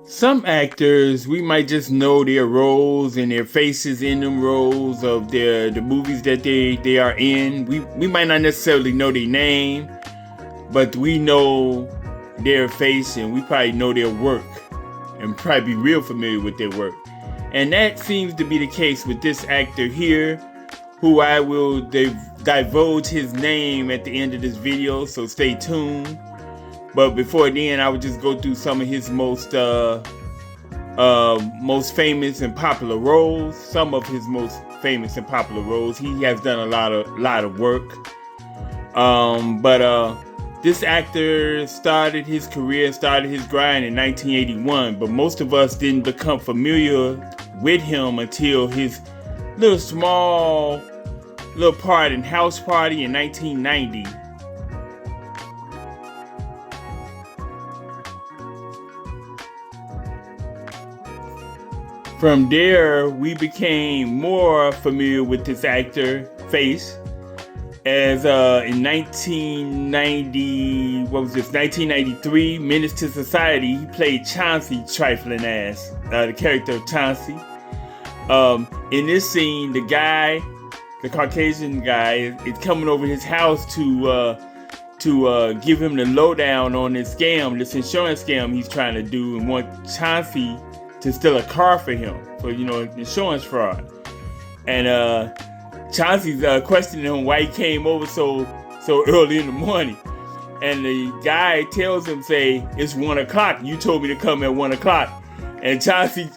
Some actors, we might just know their roles and their faces in them roles of the movies that they are in. We might not necessarily know their name, but we know their face and we probably know their work and probably be real familiar with their work. And that seems to be the case with this actor here, who I will divulge his name at the end of this video, so stay tuned. But before then, I would just go through some of his most famous and popular roles. Some of his most famous and popular roles. He has done a lot of work. But this actor started his career, started his grind in 1981. But most of us didn't become familiar with him until his small part in House Party in 1990. From there, we became more familiar with this actor face as in 1993, Menace to Society, he played Chauncey trifling ass, the character of Chauncey. In this scene, the Caucasian guy, is coming over his house to give him the lowdown on this insurance scam he's trying to do, and want Chauncey to steal a car for him for insurance fraud. And Chauncey's questioning him why he came over so early in the morning. And the guy tells him, say, it's 1 o'clock. You told me to come at 1 o'clock. And Chauncey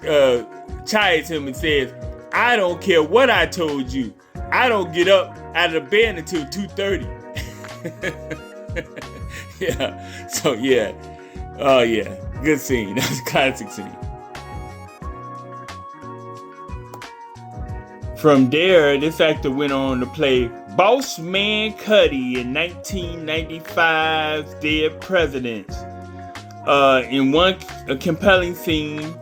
chides him and says, I don't care what I told you. I don't get up out of the bed until 2:30. Yeah. So yeah. Oh yeah. Good scene. That was a classic scene. From there, this actor went on to play Boss Man Cuddy in 1995's Dead Presidents. In one compelling scene,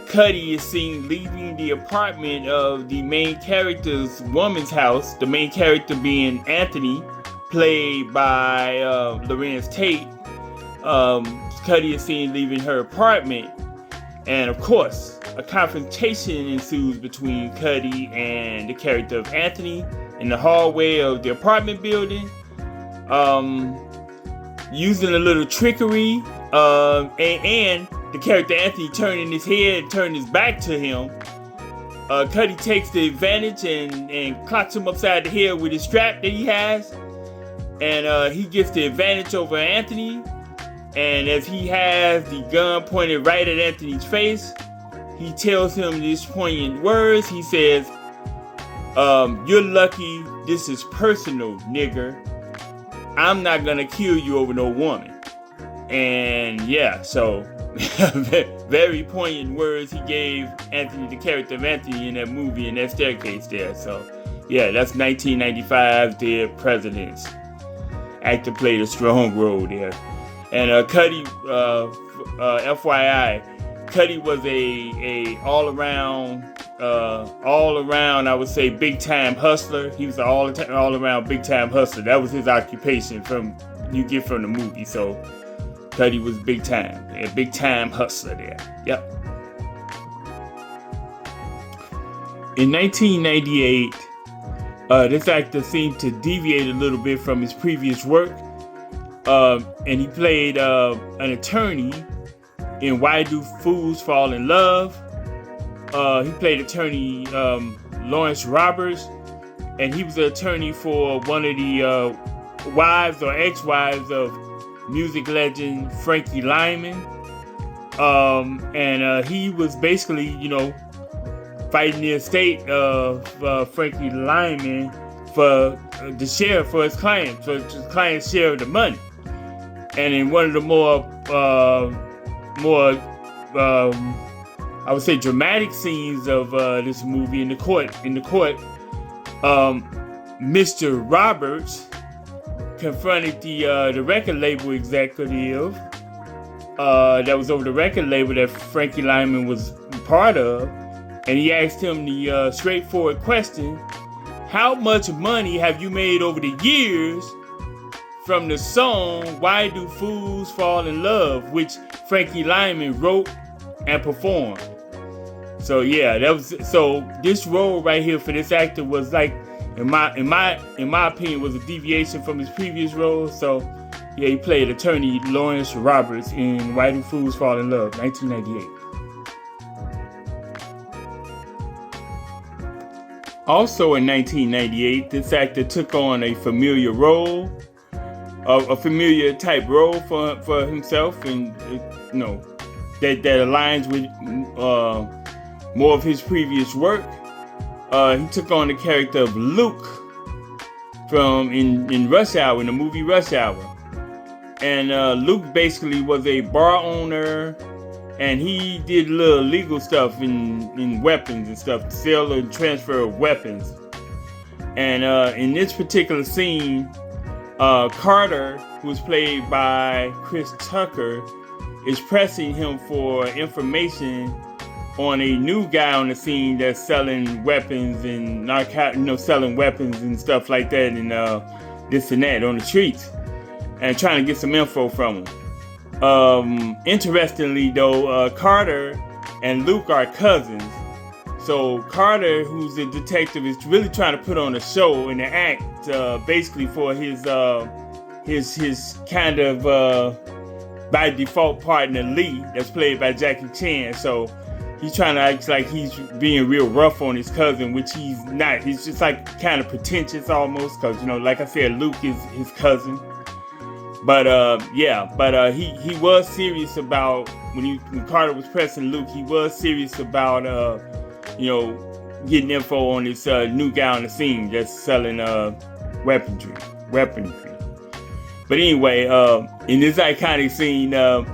Cuddy is seen leaving the apartment of the main character's woman's house, the main character being Anthony, played by Lorenz Tate. Cuddy is seen leaving her apartment, and of course, a confrontation ensues between Cuddy and the character of Anthony in the hallway of the apartment building. Using a little trickery, and the character Anthony turning his head, turning his back to him. Cuddy takes the advantage and clocks him upside the head with his strap that he has. And he gets the advantage over Anthony. And as he has the gun pointed right at Anthony's face, he tells him these poignant words. He says, you're lucky this is personal, nigger. I'm not gonna kill you over no woman. And yeah, so very poignant words he gave Anthony, the character of Anthony in that movie, in that staircase there. So yeah, that's 1995 Dead Presidents. Actor played a strong role there. And Cuddy, FYI, Cuddy was a all around, I would say, big time hustler. He was an all around big time hustler. That was his occupation from the movie. So Cuddy was big time, a big time hustler there. Yep. In 1998, this actor seemed to deviate a little bit from his previous work, and he played an attorney in Why Do Fools Fall in Love. He played attorney Lawrence Roberts, and he was an attorney for one of the wives or ex-wives of music legend Frankie Lyman. And he was basically, fighting the estate of Frankie Lyman for the share for his client's share of the money. And in one of the more I would say dramatic scenes of this movie in the court, Mr. Roberts confronted the record label executive that was over the record label that Frankie Lyman was part of, and he asked him the straightforward question: how much money have you made over the years from the song Why Do Fools Fall in Love, which Frankie Lyman wrote, and perform. So yeah, this role right here for this actor was like, in my opinion, was a deviation from his previous role. So yeah, he played attorney Lawrence Roberts in Why Do Fools Fall in Love, 1998. Also in 1998, this actor took on a familiar role, a familiar type role for himself, and that aligns with more of his previous work. He took on the character of Luke in Rush Hour, in the movie Rush Hour. And Luke basically was a bar owner, and he did little legal stuff in weapons and stuff, sale and transfer of weapons. And in this particular scene, Carter, who was played by Chris Tucker, is pressing him for information on a new guy on the scene that's selling weapons and selling weapons and stuff like that, and this and that on the streets, and trying to get some info from him. Interestingly though, Carter and Luke are cousins. So Carter, who's a detective, is really trying to put on a show and an act, basically for his kind of by default partner Lee, that's played by Jackie Chan. So he's trying to act like he's being real rough on his cousin, which he's not. He's just like kind of pretentious almost, because like I said, Luke is his cousin. But he was serious about when Carter was pressing Luke. He was serious about getting info on this new guy on the scene that's selling weaponry. But anyway, in this iconic scene, the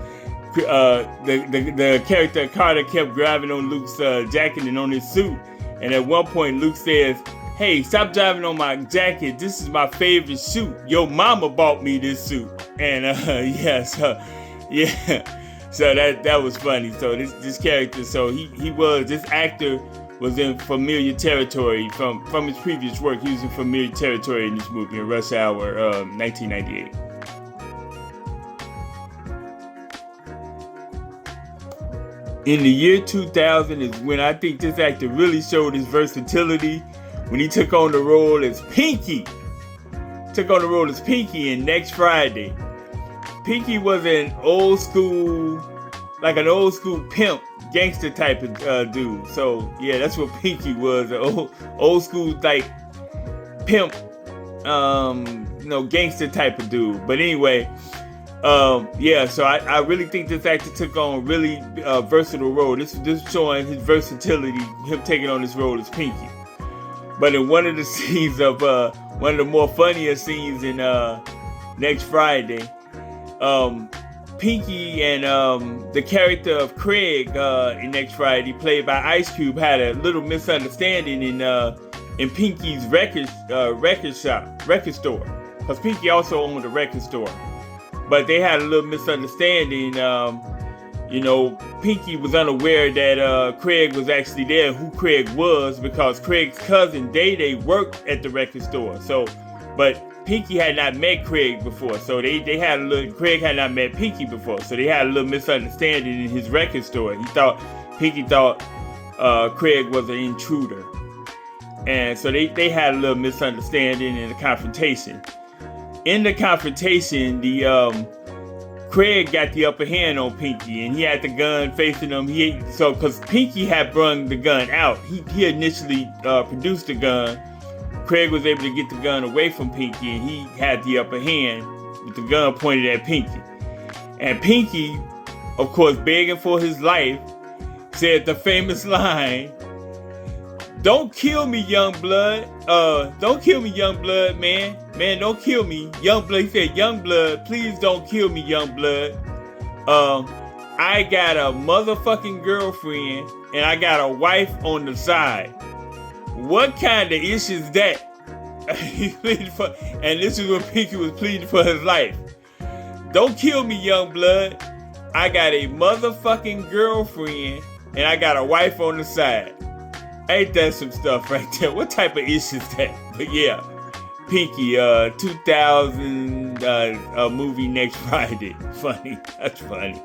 character Carter kept grabbing on Luke's jacket and on his suit, and at one point Luke says, "Hey, stop driving on my jacket. This is my favorite suit. Your mama bought me this suit." And so that was funny. So this character, this actor was in familiar territory from his previous work. He was in familiar territory in this movie, in Rush Hour, 1998. In the year 2000 is when I think this actor really showed his versatility, when he took on the role as Pinky. In Next Friday. Pinky was an old school pimp, gangster type of dude. So yeah, that's what Pinky was, an old school like pimp, gangster type of dude. But anyway, so I really think this actor took on a really versatile role. This showing his versatility, him taking on this role as Pinky. But in one of the scenes of one of the more funnier scenes in Next Friday, Pinky and the character of Craig in Next Friday, played by Ice Cube, had a little misunderstanding in Pinky's record store, because Pinky also owned a record store. But they had a little misunderstanding. Pinky was unaware that Craig was actually there, who Craig was, because Craig's cousin Day worked at the record store. But Pinky had not met Craig before, so Craig had not met Pinky before, so they had a little misunderstanding in his record store. Pinky thought Craig was an intruder, and so they had a little misunderstanding in the confrontation. In the confrontation, Craig got the upper hand on Pinky, and he had the gun facing him. Because Pinky had brung the gun out, he initially produced the gun. Craig was able to get the gun away from Pinky, and he had the upper hand with the gun pointed at Pinky. And Pinky, of course, begging for his life, said the famous line, "Don't kill me, young blood. Don't kill me, young blood, man. Man, don't kill me. Young blood." He said, "Young blood, please don't kill me, young blood. I got a motherfucking girlfriend, and I got a wife on the side." What kind of issue is that? He pleaded for, and this is when Pinky was pleading for his life. "Don't kill me, young blood. I got a motherfucking girlfriend, and I got a wife on the side." Ain't that some stuff right there? What type of issue is that? But yeah, Pinky, 2000 movie Next Friday. Funny. That's funny.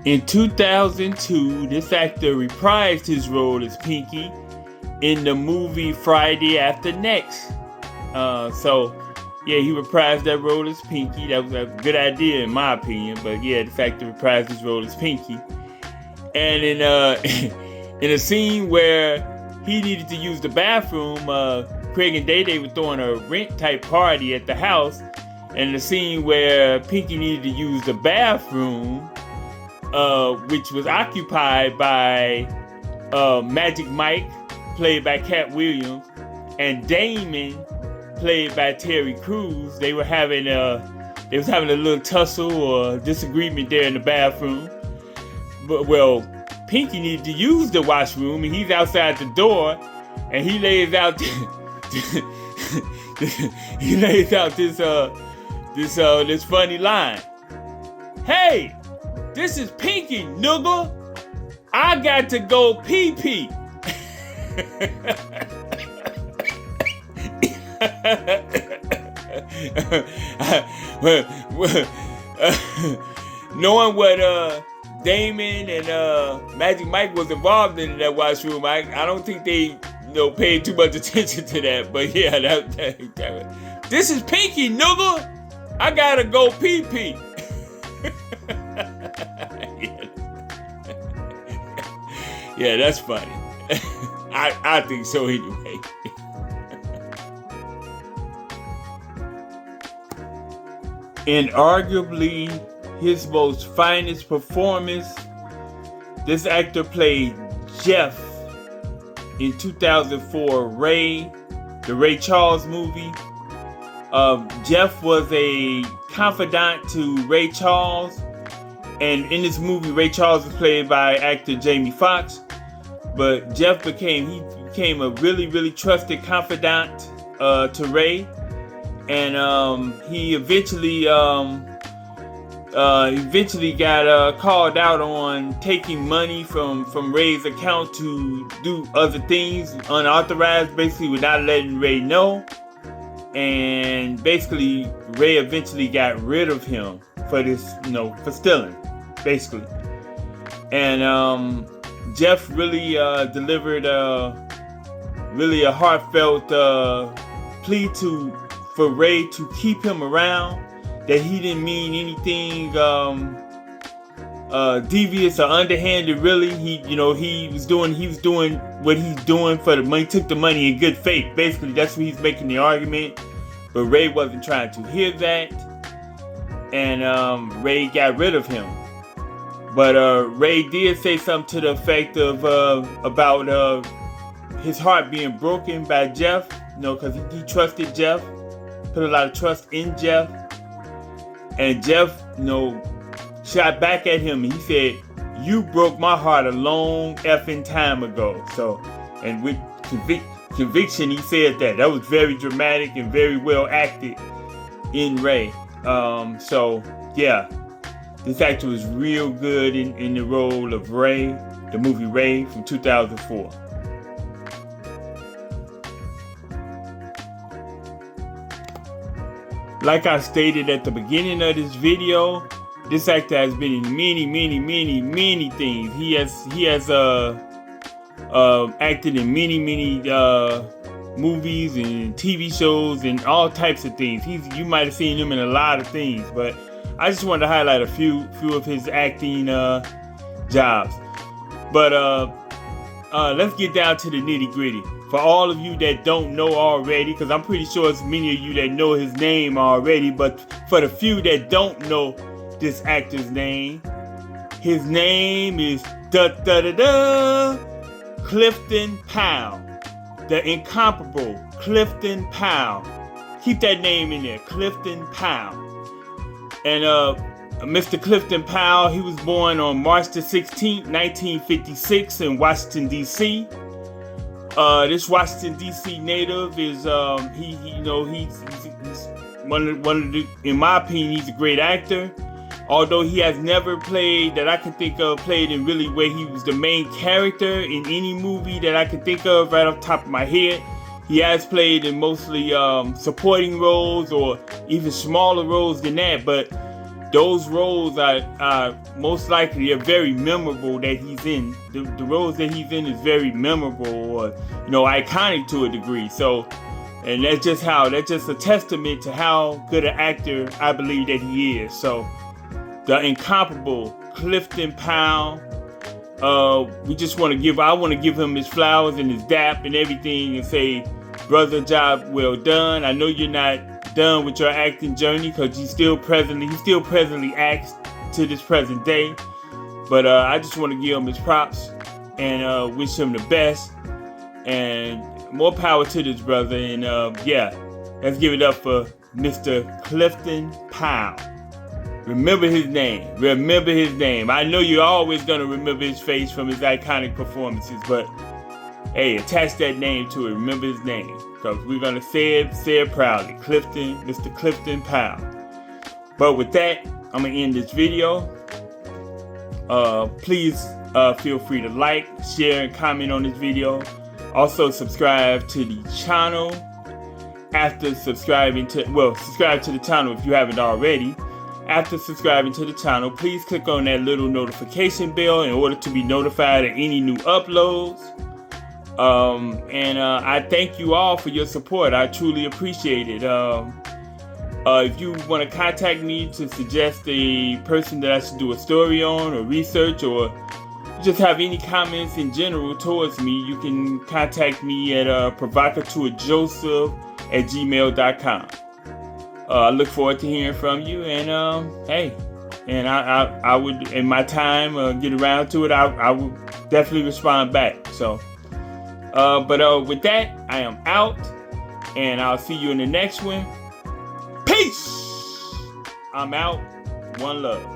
In 2002, this actor reprised his role as Pinky in the movie Friday After Next. He reprised that role as Pinky. That was a good idea in my opinion, but yeah, the fact that reprised his role as Pinky. And in in a scene where he needed to use the bathroom, Craig and Day Day were throwing a rent type party at the house, and the scene where Pinky needed to use the bathroom, which was occupied by Magic Mike, played by Cat Williams, and Damon, played by Terry Crews. They was having a little tussle or disagreement there in the bathroom. But Pinky needed to use the washroom, and he's outside the door, and he lays out this funny line. "Hey, this is Pinky, nigga. I got to go pee-pee." Knowing what Damon and Magic Mike was involved in that washroom, I don't think they paid too much attention to that. But yeah, this is Pinky, nigga. I gotta go pee-pee. Yeah, that's funny. I think so anyway. In arguably his most finest performance, this actor played Jeff in 2004 Ray, the Ray Charles movie. Jeff was a confidant to Ray Charles, and in this movie, Ray Charles was played by actor Jamie Foxx. But Jeff became a really, really trusted confidant to Ray, and he eventually got called out on taking money from Ray's account to do other things unauthorized, basically without letting Ray know. And basically, Ray eventually got rid of him for this, for stealing, basically. And Jeff really delivered really a heartfelt plea for Ray to keep him around. That he didn't mean anything devious or underhanded. Really, he was doing what he's doing for the money. Took the money in good faith. Basically, that's what he's making the argument. But Ray wasn't trying to hear that, and Ray got rid of him. But Ray did say something to the effect of about his heart being broken by Jeff. Because he trusted Jeff, put a lot of trust in Jeff. And Jeff, shot back at him, and he said, "You broke my heart a long effing time ago." So, and with conviction, he said that. That was very dramatic and very well acted in Ray. This actor was real good in the role of Ray, the movie Ray from 2004. Like I stated at the beginning of this video, this actor has been in many things. He has acted in many movies and TV shows and all types of things. You might have seen him in a lot of things, but I just wanted to highlight a few of his acting jobs. But let's get down to the nitty gritty. For all of you that don't know already, because I'm pretty sure it's many of you that know his name already, but for the few that don't know this actor's name, his name is Clifton Powell, the incomparable Clifton Powell. Keep that name in there, Clifton Powell. And Mr. Clifton Powell, he was born on March the 16th, 1956 in Washington, D.C. This Washington D.C. native is he's one of the, in my opinion, he's a great actor. Although he has never played that I can think of played in really where he was the main character in any movie that I can think of right off the top of my head. He has played in mostly supporting roles or even smaller roles than that. But those roles are most likely are very memorable that he's in. The roles that he's in is very memorable, or iconic to a degree. So, and that's just a testament to how good an actor I believe that he is. So, the incomparable Clifton Powell. I want to give him his flowers and his dap and everything, and say, brother, job well done. I know you're not done with your acting journey, because he still presently acts to this present day. But I just want to give him his props and wish him the best, and more power to this brother. And let's give it up for Mr. Clifton Powell. Remember his name. I know you're always going to remember his face from his iconic performances, but hey, attach that name to it. Remember his name, because we're going to say it proudly. Mr. Clifton Powell. But with that, I'm going to end this video. Please feel free to like, share, and comment on this video. Also, subscribe to the channel. Subscribe to the channel if you haven't already. After subscribing to the channel, please click on that little notification bell in order to be notified of any new uploads. I thank you all for your support. I truly appreciate it. If you want to contact me to suggest a person that I should do a story on, or research, or just have any comments in general towards me, you can contact me at provocateurjoseph@gmail.com. I look forward to hearing from you, and I would, in my time, get around to it. I will definitely respond back. So, with that, I am out, and I'll see you in the next one. Peace. I'm out. One love.